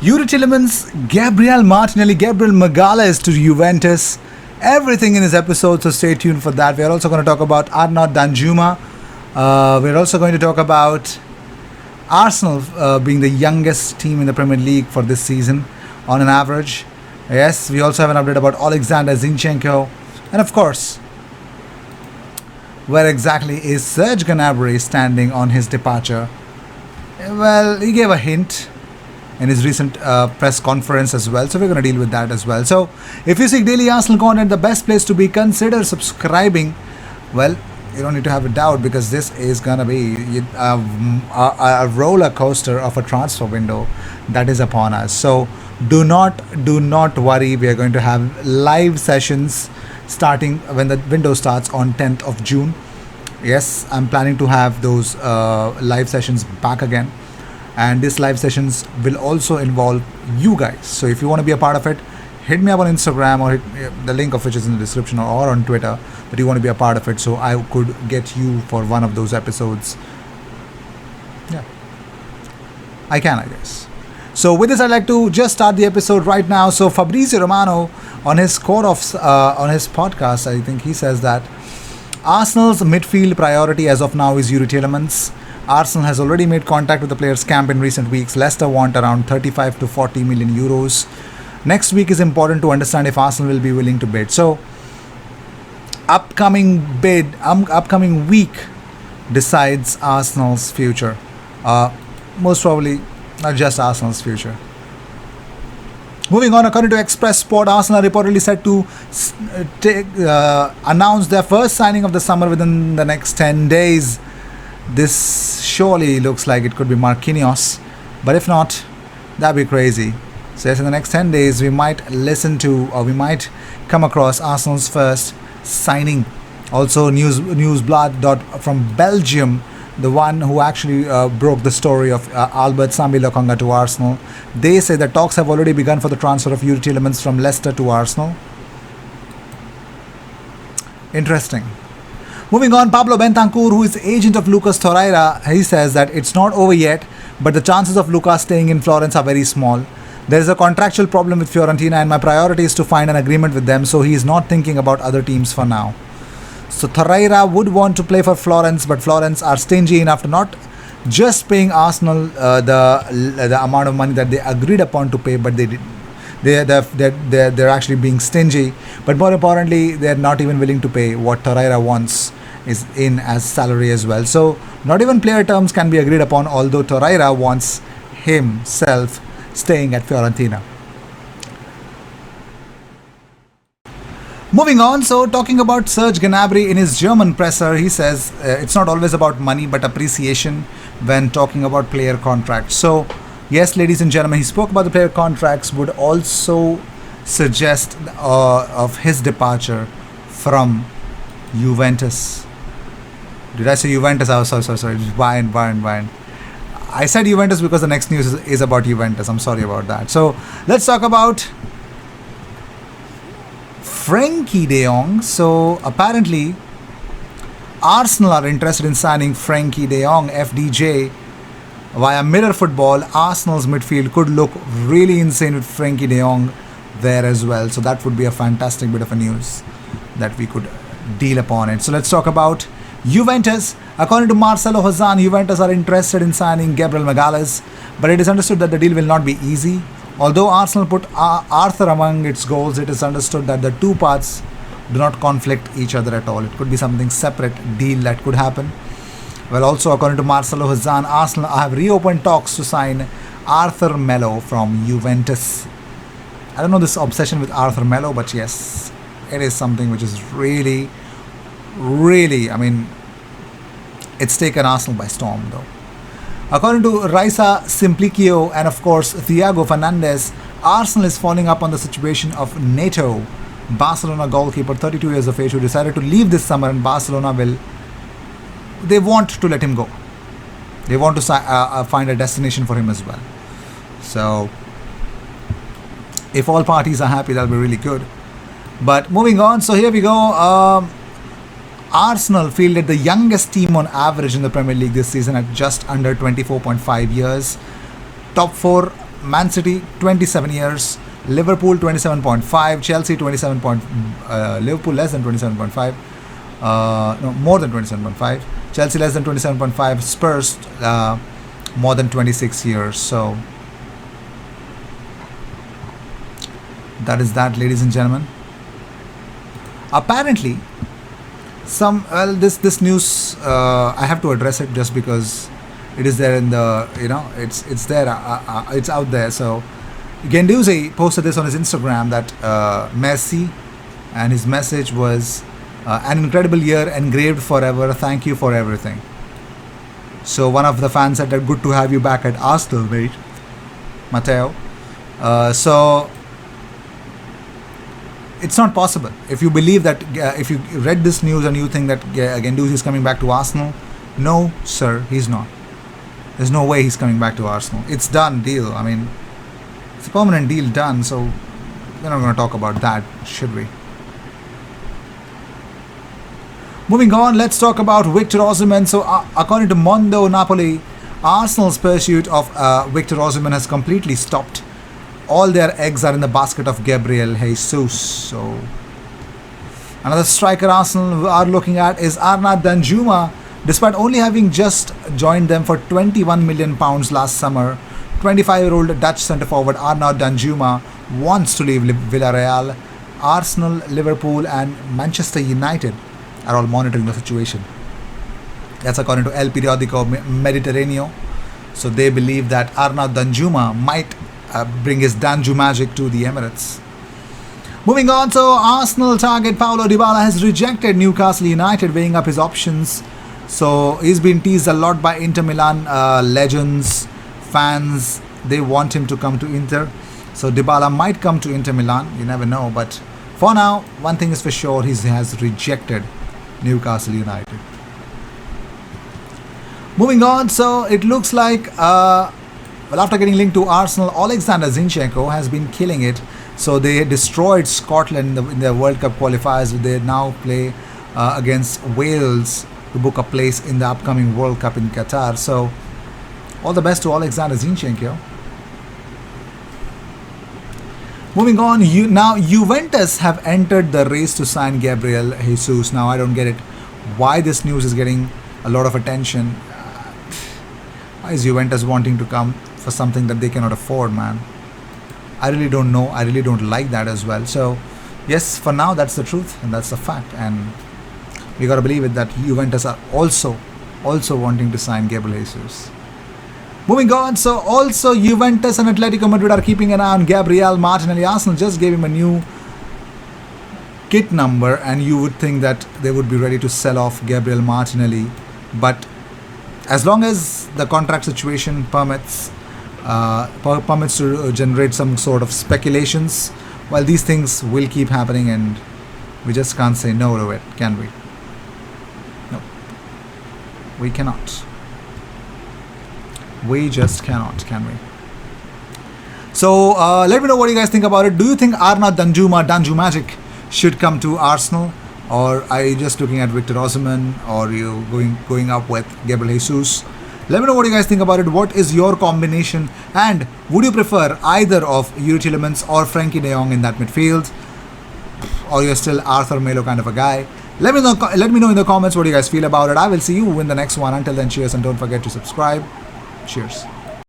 Yuri Tillemans, Gabriel Martinelli, Gabriel Magalhaes to Juventus. Everything in this episode, so stay tuned for that. We're also going to talk about Arnaud Danjuma. We're also going to talk about Arsenal being the youngest team in the Premier League for this season on an average. Yes, we also have an update about Alexander Zinchenko. And of course, where exactly is Serge Gnabry standing on his departure? Well, he gave a hint in his recent press conference as well, so we're going to deal with that as well. So if you seek daily Arsenal content, the best place to be, consider subscribing. Well, you don't need to have a doubt, because this is going to be a roller coaster of a transfer window that is upon us. So do not worry. We are going to have live sessions starting when the window starts on 10th of June. Yes, I'm planning to have those live sessions back again, and these live sessions will also involve you guys. So if you want to be a part of it, hit me up on Instagram, or hit the link of which is in the description, or on Twitter, that you want to be a part of it, so I could get you for one of those episodes. Yeah, I can, I guess. So with this, I'd like to just start the episode right now. So Fabrizio Romano, on his on his podcast, I think he says that Arsenal's midfield priority as of now is Yuri Tillemans. Arsenal has already made contact with the players' camp in recent weeks. Leicester want around 35 to 40 million euros. Next week is important to understand if Arsenal will be willing to bid. So upcoming week decides Arsenal's future. Most probably not just Arsenal's future. Moving on, according to Express Sport, Arsenal are reportedly set to announce their first signing of the summer within the next 10 days. This surely looks like it could be Marquinhos, but if not, that'd be crazy. So yes, in the next 10 days, we might listen to, or we might come across Arsenal's first signing. Also, Newsblad from Belgium, the one who actually broke the story of Albert Sambi Lokonga to Arsenal. They say that talks have already begun for the transfer of Yuri Tillemans from Leicester to Arsenal. Interesting. Moving on, Pablo Bentancur, who is agent of Lucas Torreira, he says that it's not over yet, but the chances of Lucas staying in Florence are very small. There is a contractual problem with Fiorentina, and my priority is to find an agreement with them, so he is not thinking about other teams for now. So Torreira would want to play for Florence, but Florence are stingy enough to not just paying Arsenal the amount of money that they agreed upon to pay, but they're actually being stingy. But more importantly, they're not even willing to pay what Torreira wants is in as salary as well. So not even player terms can be agreed upon, although Torreira wants himself staying at Fiorentina. Moving on, so talking about Serge Gnabry, in his German presser, he says it's not always about money but appreciation when talking about player contracts. So yes, ladies and gentlemen, he spoke about the player contracts, would also suggest of his departure from Juventus. Did I say Juventus? Oh, sorry. Bayern. I said Juventus because the next news is about Juventus. I'm sorry about that. So let's talk about Frenkie de Jong. So apparently Arsenal are interested in signing Frenkie de Jong, FDJ, via Mirror Football. Arsenal's midfield could look really insane with Frenkie de Jong there as well. So that would be a fantastic bit of a news that we could deal upon it. So let's talk about Juventus. According to Marcelo Hazan, Juventus are interested in signing Gabriel Magalhaes, but it is understood that the deal will not be easy. Although Arsenal put Arthur among its goals, it is understood that the two parts do not conflict each other at all. It could be something separate deal that could happen. Well, also according to Marcelo Hazan, Arsenal have reopened talks to sign Arthur Melo from Juventus. I don't know this obsession with Arthur Melo, but yes, it is something which is really, I mean, it's taken Arsenal by storm though. According to Raisa Simplicio and of course Thiago Fernandez, Arsenal is following up on the situation of Neto, Barcelona goalkeeper, 32 years of age, who decided to leave this summer, and Barcelona they want to let him go. They want to find a destination for him as well. So if all parties are happy, that'll be really good. But moving on, so here we go. Arsenal fielded the youngest team on average in the Premier League this season at just under 24.5 years. Top four Man City 27 years, Liverpool 27.5, Chelsea 27. Liverpool less than 27.5, no, more than 27.5, Chelsea less than 27.5, Spurs more than 26 years. So that is that, ladies and gentlemen. Apparently, this news, I have to address it just because it is there in the, it's there, it's out there. So Guendouzi posted this on his Instagram that Messi, and his message was an incredible year engraved forever, thank you for everything. So one of the fans said that good to have you back at Arsenal, mate, Matteo. So it's not possible. If you believe that, if you read this news and you think that Guendouzi is coming back to Arsenal, no, sir, he's not. There's no way he's coming back to Arsenal. It's done deal. I mean, it's a permanent deal done, so we're not going to talk about that, should we? Moving on, let's talk about Victor Osimhen. So, according to Mondo Napoli, Arsenal's pursuit of Victor Osimhen has completely stopped. All their eggs are in the basket of Gabriel Jesus. So, another striker Arsenal are looking at is Arnaud Danjuma. Despite only having just joined them for £21 million last summer, 25-year-old Dutch centre-forward Arnaud Danjuma wants to leave Villarreal. Arsenal, Liverpool and Manchester United are all monitoring the situation. That's according to El Periódico Mediterráneo. So they believe that Arnaud Danjuma might bring his Danju magic to the Emirates. Moving on, so Arsenal target Paulo Dybala has rejected Newcastle United, weighing up his options. So he's been teased a lot by Inter Milan legends, fans. They want him to come to Inter. So Dybala might come to Inter Milan, you never know. But for now, one thing is for sure, he has rejected Newcastle United. Moving on, so it looks like, after getting linked to Arsenal, Alexander Zinchenko has been killing it. So they destroyed Scotland in the World Cup qualifiers. They now play against Wales to book a place in the upcoming World Cup in Qatar. So all the best to Alexander Zinchenko. Moving on, now Juventus have entered the race to sign Gabriel Jesus. Now I don't get it. Why this news is getting a lot of attention? Why is Juventus wanting to come for something that they cannot afford, man? I really don't know. I really don't like that as well. So yes, for now that's the truth and that's the fact, and we gotta believe it that Juventus are also wanting to sign Gabriel Jesus. Moving on, so also Juventus and Atletico Madrid are keeping an eye on Gabriel Martinelli. Arsenal just gave him a new kit number, and you would think that they would be ready to sell off Gabriel Martinelli, but as long as the contract situation permits to generate some sort of speculations, well, these things will keep happening, and we just can't say no to it, can we? No, we cannot. We just cannot, can we? So let me know what you guys think about it. Do you think Arnaud Danju Magic should come to Arsenal, or are you just looking at Victor Osimhen, or you going up with Gabriel Jesus? Let me know what you guys think about it. What is your combination, and would you prefer either of Yuri Tielemans or Frankie de Jong in that midfield, or you're still Arthur Melo kind of a guy? Let me know in the comments what you guys feel about it. I will see you in the next one. Until then, cheers, and don't forget to subscribe. Cheers.